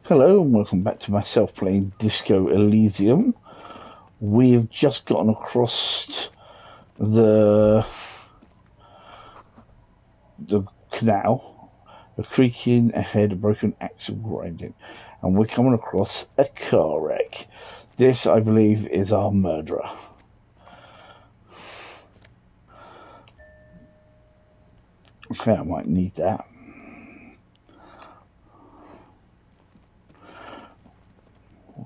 Hello and welcome back to myself playing Disco Elysium. We've just gotten across the canal, a creaking ahead, a broken axle grinding, and we're coming across a car wreck. This, I believe, is our murderer. Okay, I might need that.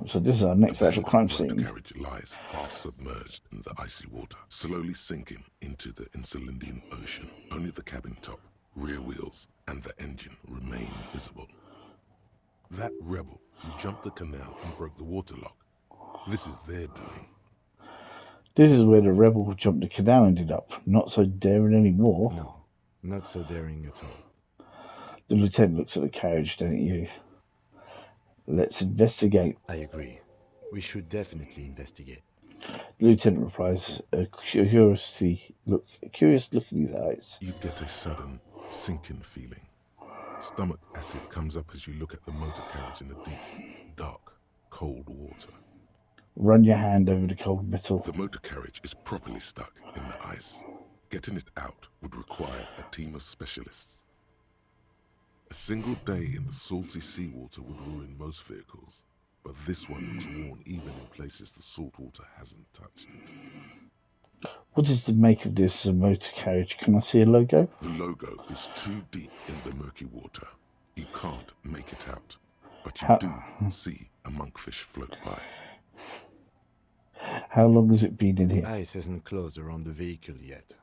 So this is our next actual crime scene. The carriage lies half submerged in the icy water, slowly sinking into the Indian Ocean. Only the cabin top, rear wheels, and the engine remain visible. That rebel who jumped the canal and broke the waterlock, this is their doing. This is where the rebel who jumped the canal ended up. Not so daring anymore. No, not so daring at all. The lieutenant looks at the carriage, don't you? Let's investigate. I agree. We should definitely investigate. The lieutenant replies, a curious look in his eyes. You get a sudden sinking feeling. Stomach acid comes up as you look at the motor carriage in the deep, dark, cold water. Run your hand over the cold metal. The motor carriage is properly stuck in the ice. Getting it out would require a team of specialists. A single day in the salty seawater would ruin most vehicles, but this one looks worn even in places the salt water hasn't touched it. What is the make of this motor carriage? Can I see a logo? The logo is too deep in the murky water. You can't make it out, but you do see a monkfish float by. How long has it been in The here? ice hasn't closed around the vehicle yet.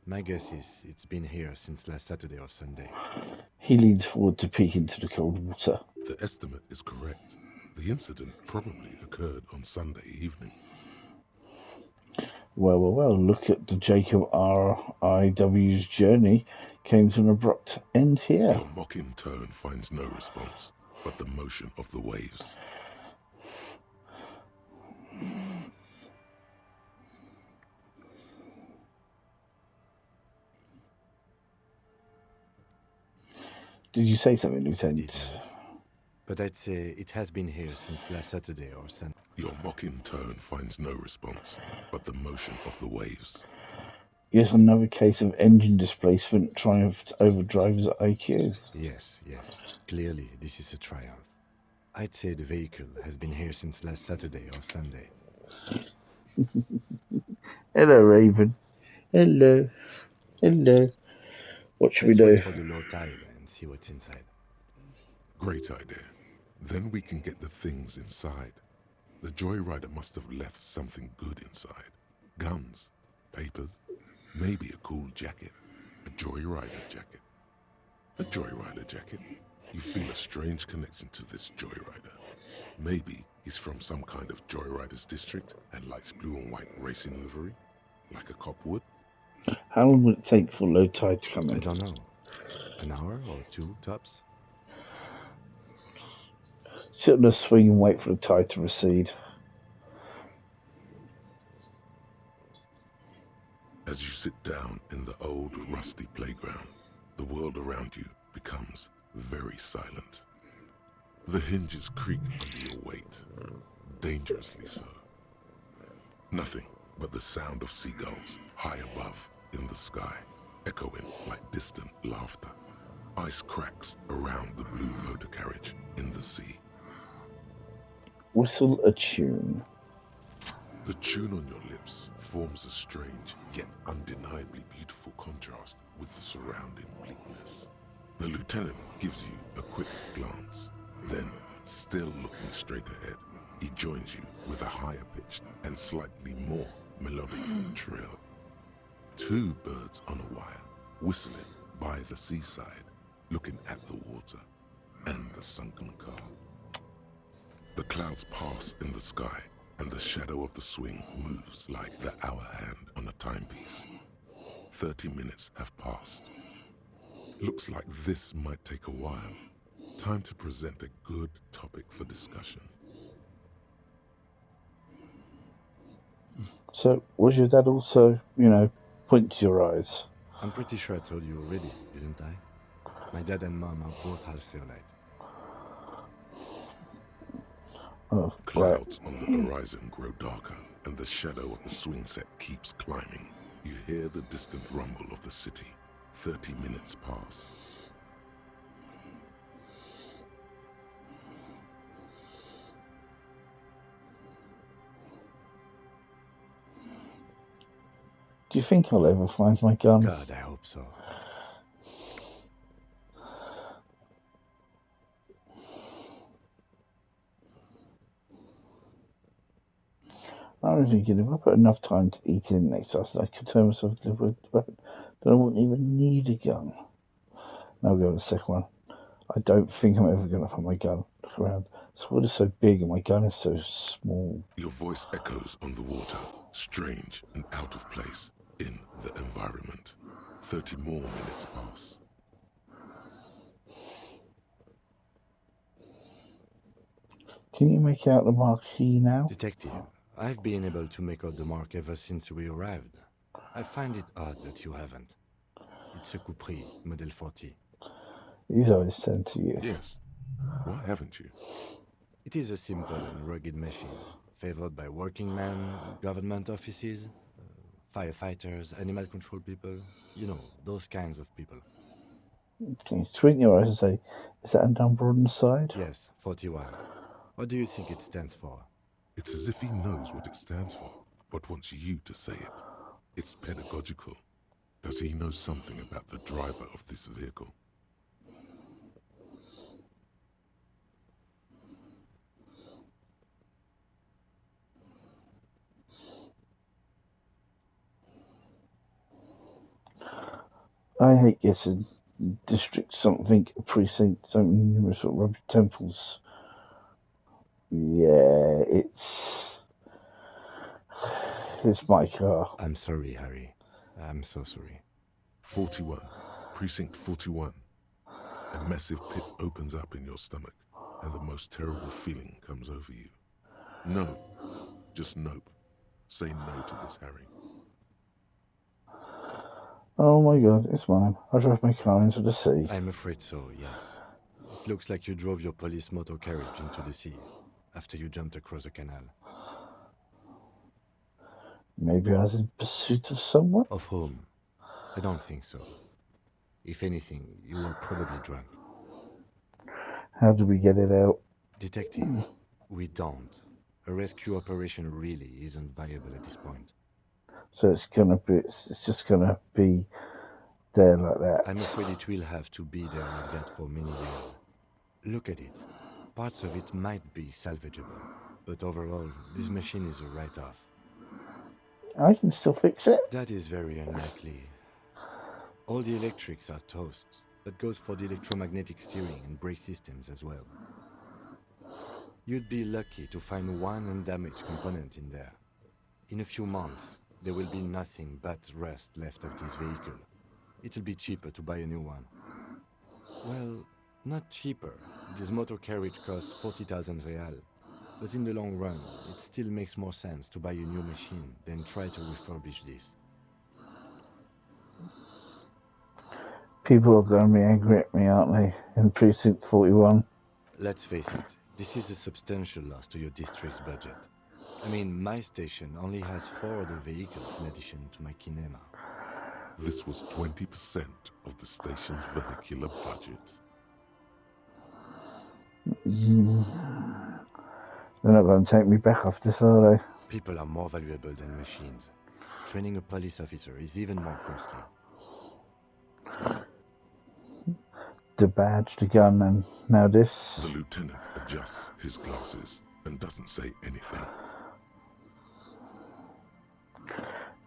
My guess is it's been here since last Saturday or Sunday. He leans forward to peek into the cold water. The estimate is correct. The incident probably occurred on Sunday evening. Well, look at the Jacob R.I.W.'s journey came to an abrupt end here. Your mocking tone finds no response, but the motion of the waves. Did you say something, Lieutenant? But I'd say it has been here since last Saturday or Sunday. Your mocking tone finds no response, but the motion of the waves. Yes, another case of engine displacement triumphed over driver's IQ. Yes. Clearly, this is a triumph. I'd say the vehicle has been here since last Saturday or Sunday. Hello, Raven. Hello. What should we do? Let's wait for the low tide and see what's inside. Great idea. Then we can get the things inside. The joyrider must have left something good inside. Guns, papers, maybe a cool jacket. A joyrider jacket. A joyrider jacket. You feel a strange connection to this joyrider. Maybe he's from some kind of joyriders district and likes blue and white racing livery, like a cop would. How long will it take for low tide to come in? I don't know. An hour or two, tops? Sit on the swing and wait for the tide to recede. As you sit down in the old rusty playground, the world around you becomes very silent. The hinges creak under your weight, dangerously so. Nothing but the sound of seagulls high above in the sky, echoing like distant laughter. Ice cracks around the blue motor carriage in the sea. Whistle a tune. The tune on your lips forms a strange yet undeniably beautiful contrast with the surrounding bleakness. The lieutenant gives you a quick glance, then, still looking straight ahead, he joins you with a higher pitched and slightly more melodic trill. Two birds on a wire, whistling by the seaside, looking at the water and the sunken car. The clouds pass in the sky, and the shadow of the swing moves like the hour hand on a timepiece. 30 minutes have passed. Looks like this might take a while. Time to present a good topic for discussion. So, was your dad also, point to your eyes? I'm pretty sure I told you already, didn't I? My dad and mom are both half Seolite. Oh, right. Clouds on the horizon grow darker, and the shadow of the swing set keeps climbing. You hear the distant rumble of the city. 30 minutes pass. Do you think I'll ever find my gun? God, I hope so. I'm thinking if I put enough time to eat in next time, I could turn myself into a weapon. Then I wouldn't even need a gun. Now we'll go to the second one. I don't think I'm ever going to find my gun. Look around. This wood is so big and my gun is so small. Your voice echoes on the water, strange and out of place in the environment. 30 more minutes pass. Can you make out the marquee now? Detective, I've been able to make out the mark ever since we arrived. I find it odd that you haven't. It's a Coupri, Model 40. His eyes turn to you. Yes. Why haven't you? It is a simple and rugged machine, favored by working men, government offices, firefighters, animal control people. You know, those kinds of people. Can you squint your eyes and say, is that a number on the side? Yes, 41. What do you think it stands for? It's as if he knows what it stands for, but wants you to say it. It's pedagogical. Does he know something about the driver of this vehicle? I hate getting district something, precinct something, numerous sort of rubber temples. Yeah, it's my car. I'm sorry, Harry. I'm so sorry. 41. Precinct 41. A massive pit opens up in your stomach, and the most terrible feeling comes over you. No. Just nope. Say no to this, Harry. Oh my god, it's mine. I drove my car into the sea. I'm afraid so, yes. It looks like you drove your police motor carriage into the sea after you jumped across a canal. Maybe I was in pursuit of someone? Of whom? I don't think so. If anything, you were probably drunk. How did we get it out? Detective, we don't. A rescue operation really isn't viable at this point. So it's just gonna be there like that. I'm afraid it will have to be there like that for many years. Look at it. Parts of it might be salvageable, but overall, this machine is a write-off. I can still fix it. That is very unlikely. All the electrics are toast. That goes for the electromagnetic steering and brake systems as well. You'd be lucky to find one undamaged component in there. In a few months, there will be nothing but rust left of this vehicle. It'll be cheaper to buy a new one. Well, not cheaper. This motor carriage costs 40,000 real. But in the long run, it still makes more sense to buy a new machine than try to refurbish this. People are going to be angry at me, aren't they? In Precinct 41. Let's face it, this is a substantial loss to your district's budget. I mean, my station only has 4 other vehicles in addition to my kinema. This was 20% of the station's vehicular budget. They're not going to take me back off this, are they? People are more valuable than machines. Training a police officer is even more costly. The badge, the gun, and now this. The lieutenant adjusts his glasses and doesn't say anything.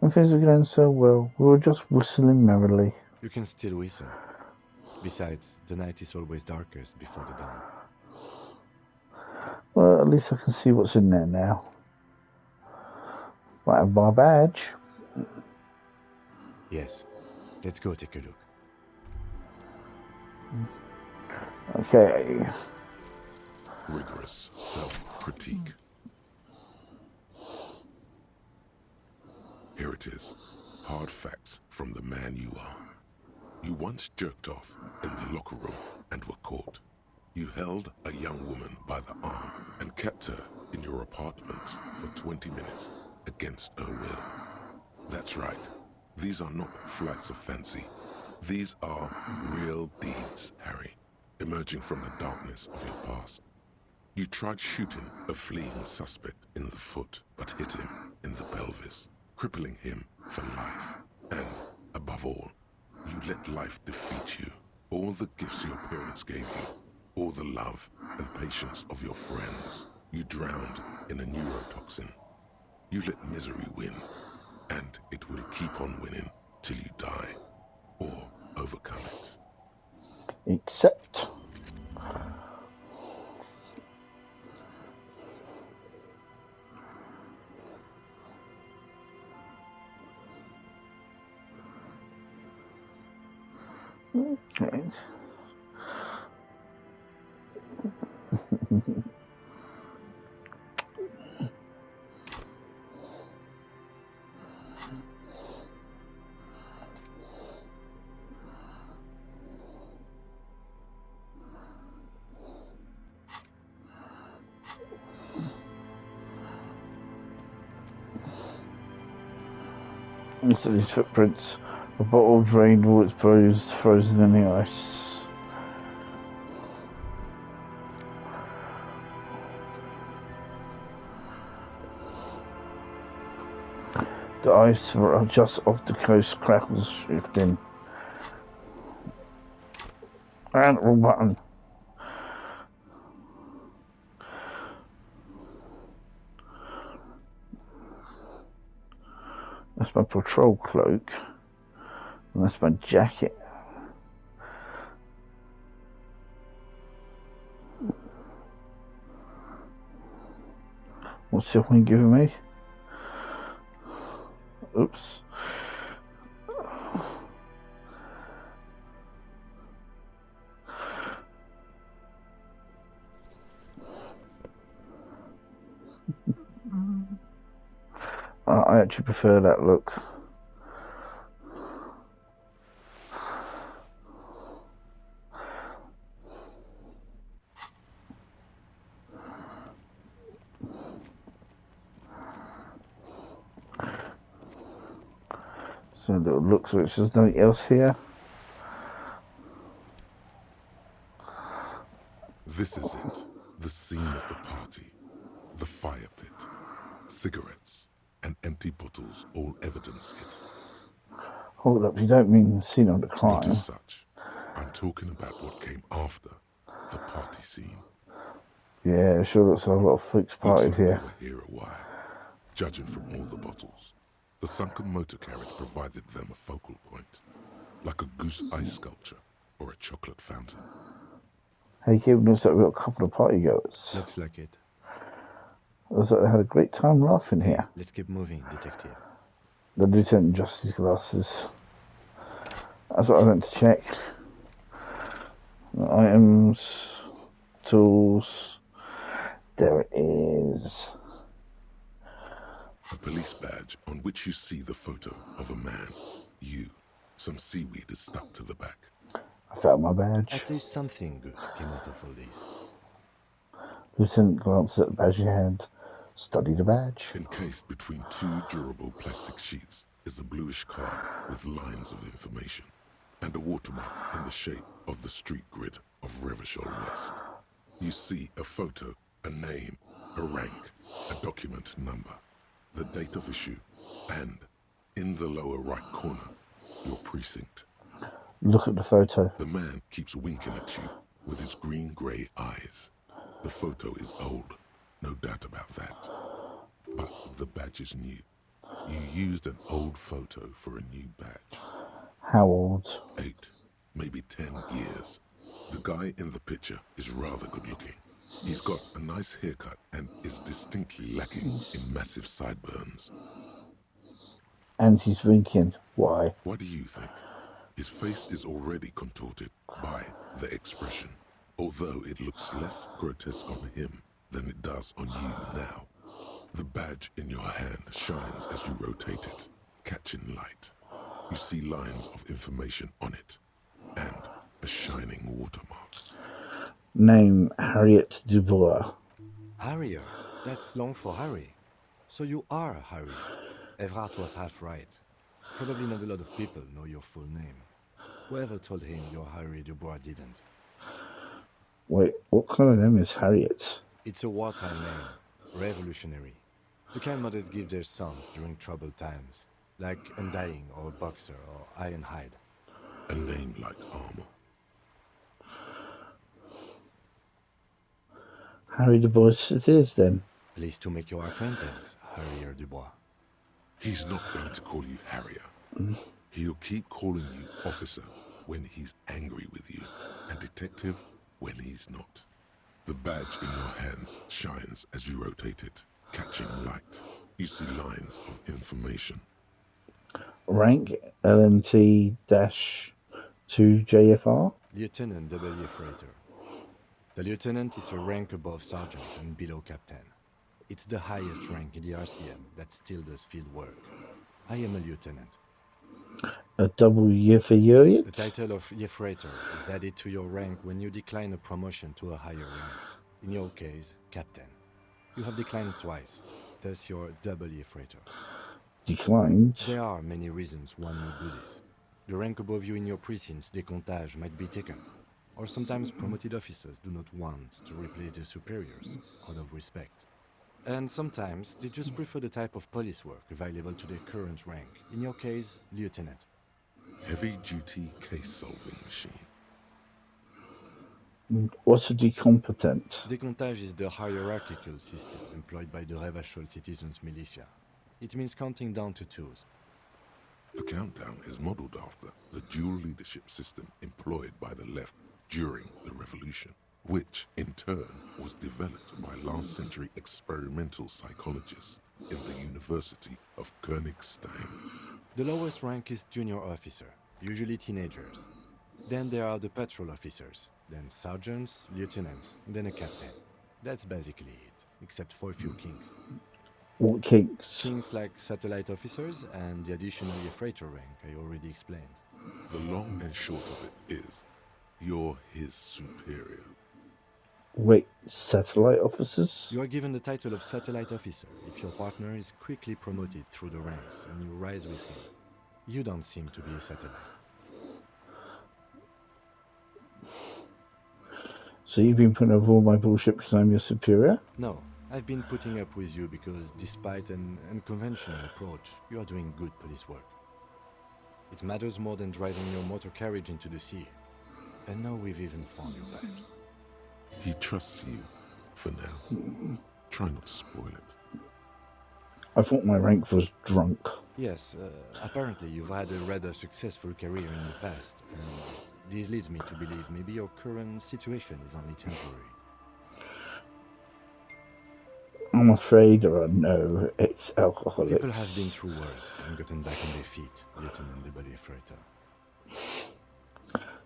And things are going so well. We were just whistling merrily. You can still whistle. Besides, the night is always darkest before the dawn. Well, at least I can see what's in there now. Might have my badge. Yes. Let's go take a look. Okay. Rigorous self-critique. Here it is. Hard facts from the man you are. You once jerked off in the locker room and were caught. You held a young woman by the arm and kept her in your apartment for 20 minutes against her will. That's right. These are not flights of fancy. These are real deeds, Harry, emerging from the darkness of your past. You tried shooting a fleeing suspect in the foot, but hit him in the pelvis, crippling him for life. And, above all, you let life defeat you. All the gifts your parents gave you, all the love and patience of your friends, you drowned in a neurotoxin. You let misery win, and it will keep on winning till you die, or overcome it. Except... Okay. Look at these footprints. A bottle drained, all its bruised, frozen in the ice. The ice just off the coast crackles shifting. And wrong button. That's my patrol cloak. And that's my jacket. What's the one giving me? Oops. I actually prefer that look. So little looks which there's nothing else here. This is it, the scene of the party. The fire pit, cigarettes, and empty bottles all evidence it. Hold up, you don't mean the scene of the crime? Not as such. I'm talking about what came after the party scene. Yeah, it sure looks like a lot of folks Looks partied like here. they were here a while, judging from all the bottles. The sunken motor carriage provided them a focal point, like a goose ice sculpture or a chocolate fountain. Hey, Kevin, looks like we've got a couple of party goers. Looks like it. Looks like they had a great time laughing here. Let's keep moving, detective. The Lieutenant Justice glasses. That's what I went to check. The items, tools. There it is. A police badge on which you see the photo of a man. You. Some seaweed is stuck to the back. I found my badge. At least something good came out of all this. Lieutenant glances at the badge in hand. Study the badge. Encased between two durable plastic sheets is a bluish card with lines of information and a watermark in the shape of the street grid of Revershall West. You see a photo, a name, a rank, a document number, the date of issue, and, in the lower right corner, your precinct. Look at the photo. The man keeps winking at you with his green-grey eyes. The photo is old, no doubt about that. But the badge is new. You used an old photo for a new badge. How old? 8, maybe 10 years. The guy in the picture is rather good looking. He's got a nice haircut and is distinctly lacking in massive sideburns. And he's winking. Why? What do you think? His face is already contorted by the expression, although it looks less grotesque on him than it does on you now. The badge in your hand shines as you rotate it, catching light. You see lines of information on it, and a shining watermark. Name, Harriet Dubois. Harrier. That's long for Harry. So you are Harry. Evrard was half right. Probably not a lot of people know your full name. Whoever told him you're Harry Dubois didn't. Wait, what kind of name is Harriet? It's a wartime name. Revolutionary. The kind mothers give their sons during troubled times. Like Undying or Boxer or Ironhide. A name like armor. Harry Dubois it is then. Pleased to make your acquaintance, Harrier Dubois. He's not going to call you Harrier. He'll keep calling you officer when he's angry with you, and detective when he's not. The badge in your hands shines as you rotate it, catching light. You see lines of information. Rank LMT-2JFR? Lieutenant W. Freighter. The lieutenant is a rank above sergeant and below captain. It's the highest rank in the RCM that still does field work. I am a lieutenant. A double year for you? The title of Freighter is added to your rank when you decline a promotion to a higher rank. In your case, captain. You have declined twice, thus you're double Freighter. Declined? There are many reasons one would do this. The rank above you in your precinct's décomptage might be taken, or sometimes promoted officers do not want to replace their superiors out of respect. And sometimes they just prefer the type of police work available to their current rank, in your case, lieutenant. Heavy-duty case-solving machine. What's a decompetent? Décomptage is the hierarchical system employed by the Revachol citizens' militia. It means counting down to twos. The countdown is modeled after the dual leadership system employed by the left during the revolution, which in turn was developed by last century experimental psychologists in the University of Königstein. The lowest rank is junior officer, usually teenagers. Then there are the patrol officers, then sergeants, lieutenants, then a captain. That's basically it, except for a few kinks. What kinks? Kinks like satellite officers and the additional freighter rank I already explained. The long and short of it is, you're his superior. Wait, satellite officers? You are given the title of satellite officer if your partner is quickly promoted through the ranks and you rise with him. You don't seem to be a satellite. So you've been putting up all my bullshit because I'm your superior? No, I've been putting up with you because despite an unconventional approach, you are doing good police work. It matters more than driving your motor carriage into the sea. And now we've even found your badge. He trusts you, for now. Try not to spoil it. I thought my rank was drunk. Yes, apparently you've had a rather successful career in the past, and this leads me to believe maybe your current situation is only temporary. I'm afraid there are no ex-alcoholics. People have been through worse and gotten back on their feet, Lieutenant W. Freighter.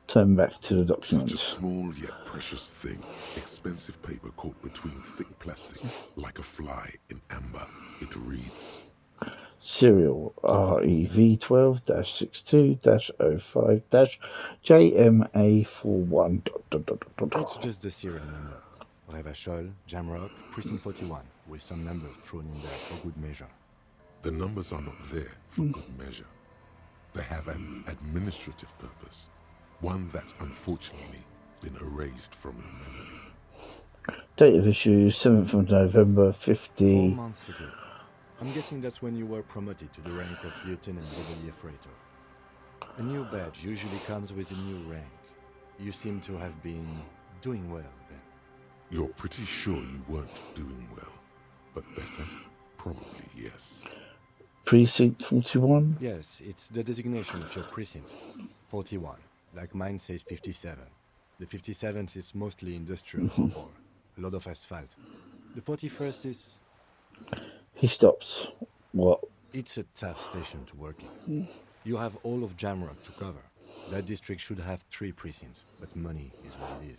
Turn back to the Such a document. small yet precious thing. Expensive paper caught between thick plastic, like a fly in amber. It reads, Serial REV12-62-05-JMA41. That's just the serial number. Revachol, Jamrock, Precinct 41, with some numbers thrown in there for good measure. the numbers are not there for good measure. They have an administrative purpose, one that's unfortunately been erased from your memory. Date of issue 7th of November 4 50. months ago. I'm guessing that's when you were promoted to the rank of Lieutenant W. Freighter. A new badge usually comes with a new rank. You seem to have been doing well then. You're pretty sure you weren't doing well, but better? Probably yes. Precinct 41. Yes, it's the designation of your precinct. 41. Like mine says 57. The 57th is mostly industrial harbor. A lot of asphalt. The 41st is... He stops. What? It's a tough station to work in. You have all of Jamrock to cover. That district should have 3 precincts, but money is what it is.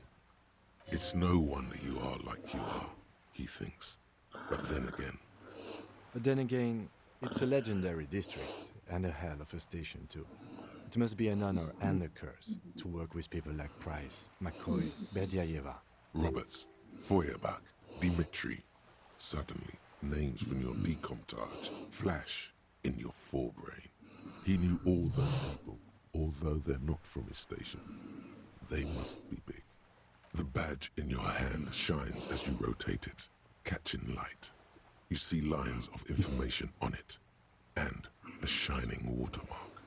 It's no wonder you are like you are, he thinks. But then again, it's a legendary district, and a hell of a station too. It must be an honor and a curse to work with people like Price, McCoy, Berdiaeva. Roberts, Feuerbach, Dimitri. Suddenly, names from your decomptage flash in your forebrain. He knew all those people, although they're not from his station. They must be big. The badge in your hand shines as you rotate it, catching light. You see lines of information on it, and a shining watermark.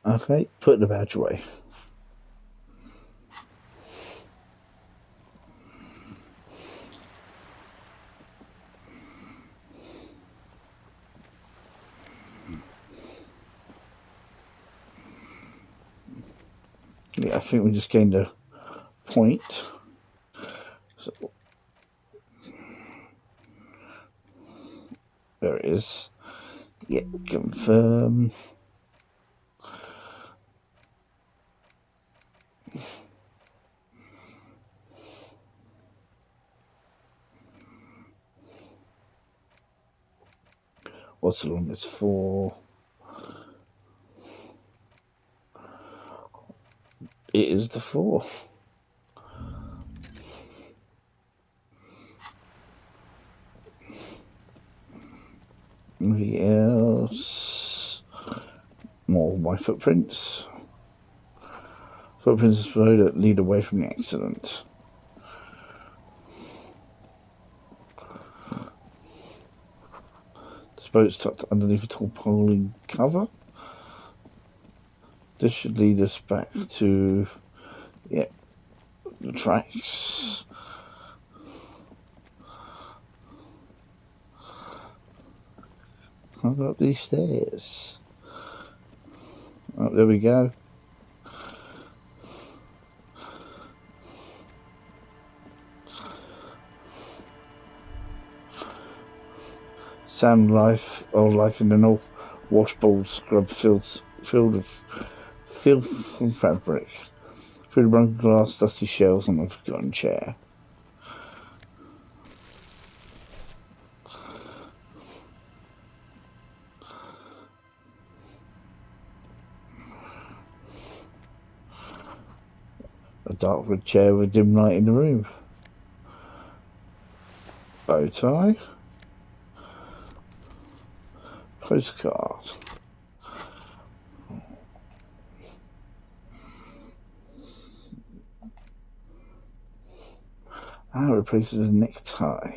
Okay, put the badge away. Yeah, I think we just gained a point. So, there it is. Yeah, confirm. What's the longest for? It is the 4. Anything else? More of my footprints. Footprints that lead away from the accident. This boat's tucked underneath a tarpaulin cover. This should lead us back to, yeah, the tracks. How about these stairs? Oh, there we go. Sand life, or life in the North Washbowl scrub field of filth and fabric. Through the broken glass, dusty shells on a forgotten chair. A dark red chair with a dim light in the room. Bow tie. Postcard. Replaces a necktie.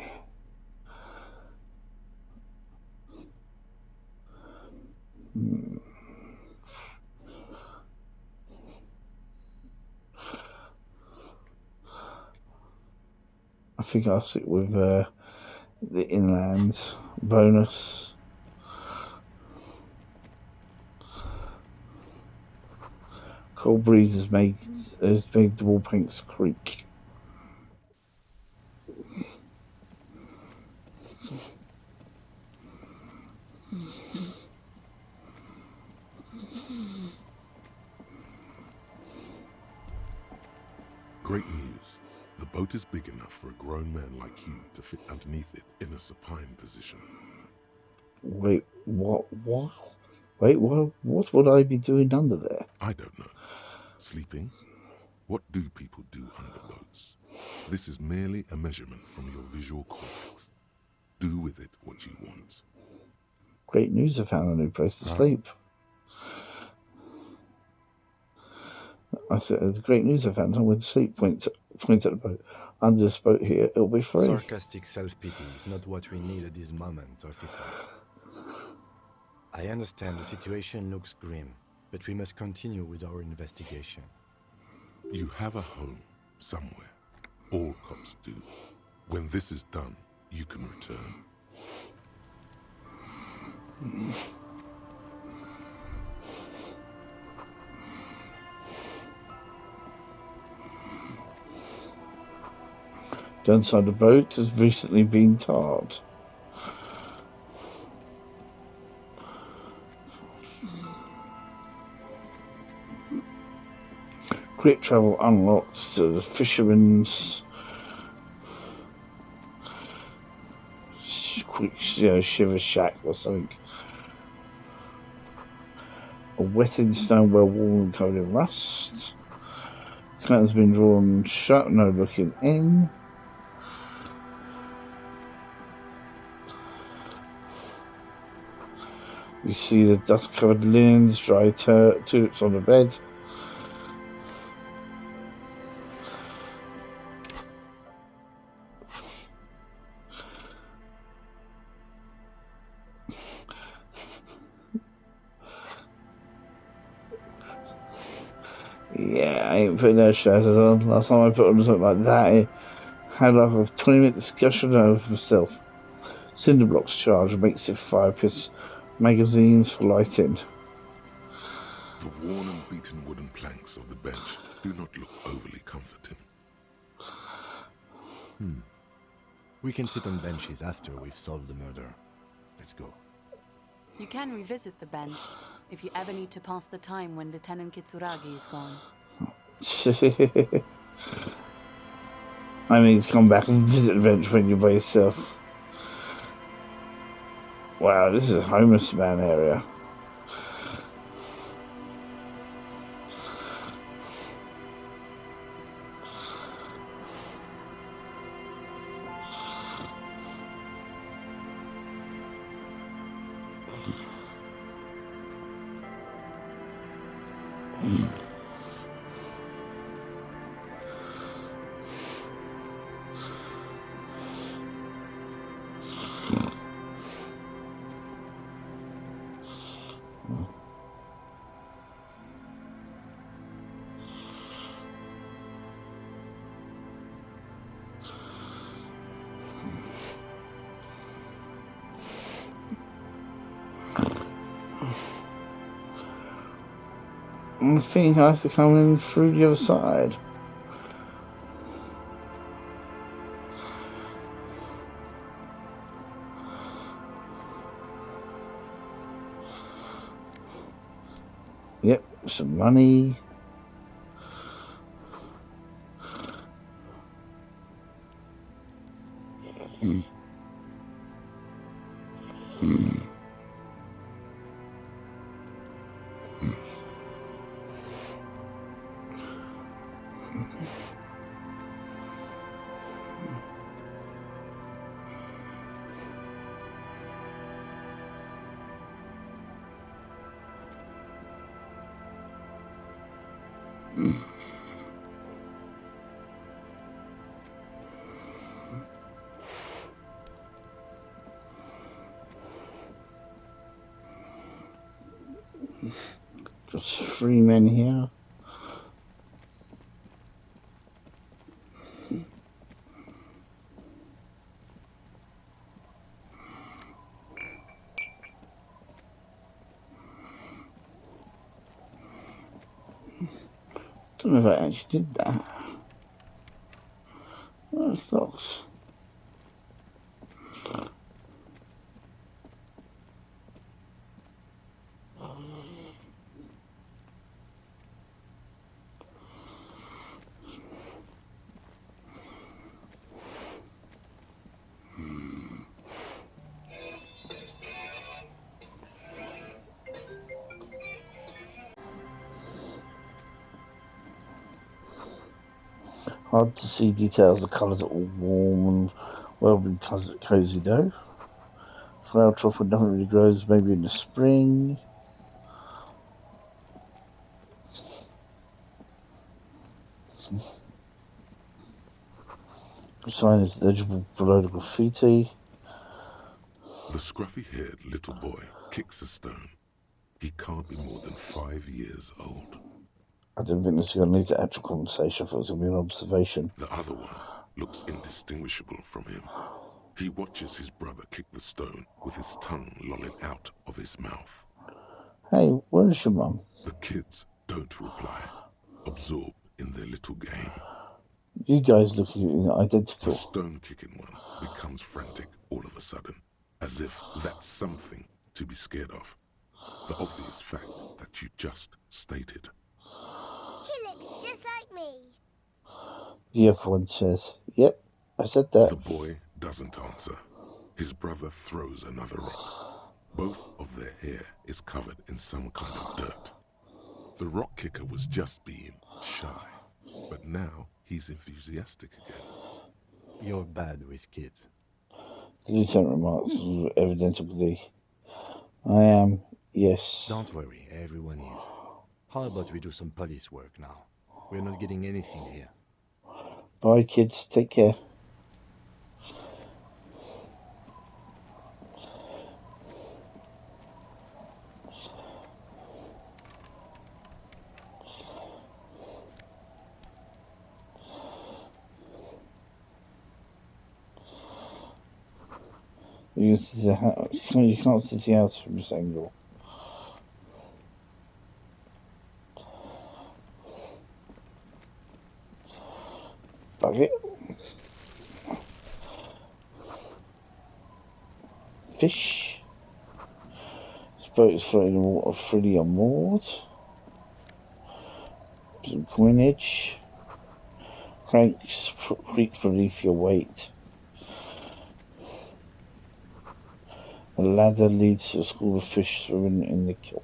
I think I'll stick with the inland bonus. Cold breeze has made the wall paints creak. Great news. The boat is big enough for a grown man like you to fit underneath it in a supine position. Wait, what? Wait, what would I be doing under there? I don't know. Sleeping? What do people do under boats? This is merely a measurement from your visual cortex. Do with it what you want. Great news, I found a new place to sleep. I said, it's great news, I found somewhere to sleep. Point at the boat. Under this boat here, it'll be free. Sarcastic self-pity is not what we need at this moment, officer. I understand the situation looks grim, but we must continue with our investigation. You have a home somewhere. All cops do. When this is done, you can return. The inside of the boat has recently been tarred. Quick travel unlocked to the fisherman's quick shiver shack or something. A wetted stone well wall and covered in rust. Curtain's been drawn shut, no looking in. You see the dust-covered linens, dry tulips on the bed. Yeah, I ain't putting those trousers on. Last time I put on something like that, I had like a 20-minute discussion over myself. Cinder blocks charge makes it fire pits, magazines for lighting. The worn and beaten wooden planks of the bench do not look overly comforting. We can sit on benches after we've solved the murder. Let's go. You can revisit the bench if you ever need to pass the time when Lieutenant Kitsuragi is gone. I need to come back and visit the bench when you're by yourself. Wow, this is a homeless man area. I think I have to come in through the other side. Yep, some money. Just 3 men here. Don't know if I actually did that. Oh, locks. Hard to see details. The colours are all warm and well been cozy though. Flower truffle nothing really grows, maybe in the spring. The sign is legible below the graffiti. The scruffy-haired little boy kicks a stone. He can't be more than 5 years old. I didn't think this was going to lead to actual conversation. I thought it was going to be an observation. The other one looks indistinguishable from him. He watches his brother kick the stone with his tongue lolling out of his mouth. Hey, where's your mum? The kids don't reply, absorbed in their little game. You guys look The identical. stone-kicking one becomes frantic all of a sudden, as if that's something to be scared of. The obvious fact that you just stated. He looks just like me. The other one says, yep, I said that. The boy doesn't answer. His brother throws another rock. Both of their hair is covered in some kind of dirt. The rock kicker was just being shy, but now he's enthusiastic again. You're bad with kids. The lieutenant remarks with evident glee. I am. Yes. Don't worry, everyone is. How about we do some police work now? We're not getting anything here. Bye, kids. Take care. You can see the house. You can't see the house from this angle. Bucket. Fish. This boat is floating in the water freely unmoored. Some coinage. Cranks creak beneath your weight. A ladder leads to a school of fish swimming in the kelp.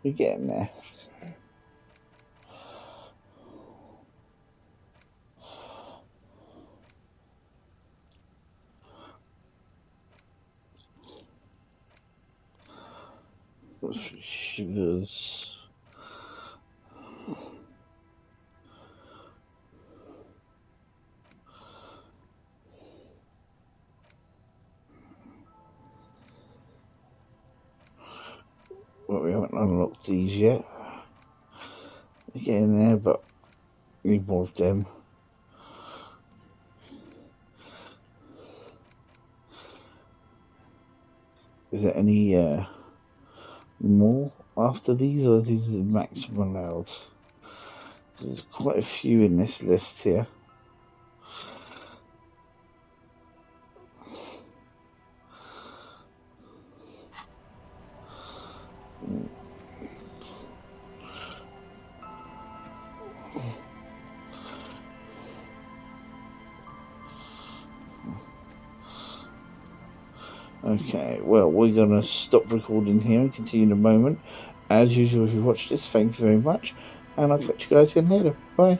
We're getting there. Sugars. Well, we haven't unlocked these yet. We're getting there, but need more of them. Is there any more after these, or are these the maximum allowed? There's quite a few in this list here. Okay, well, we're going to stop recording here and continue in a moment. As usual, if you've watched this, thank you very much, and I'll catch you guys again later. Bye.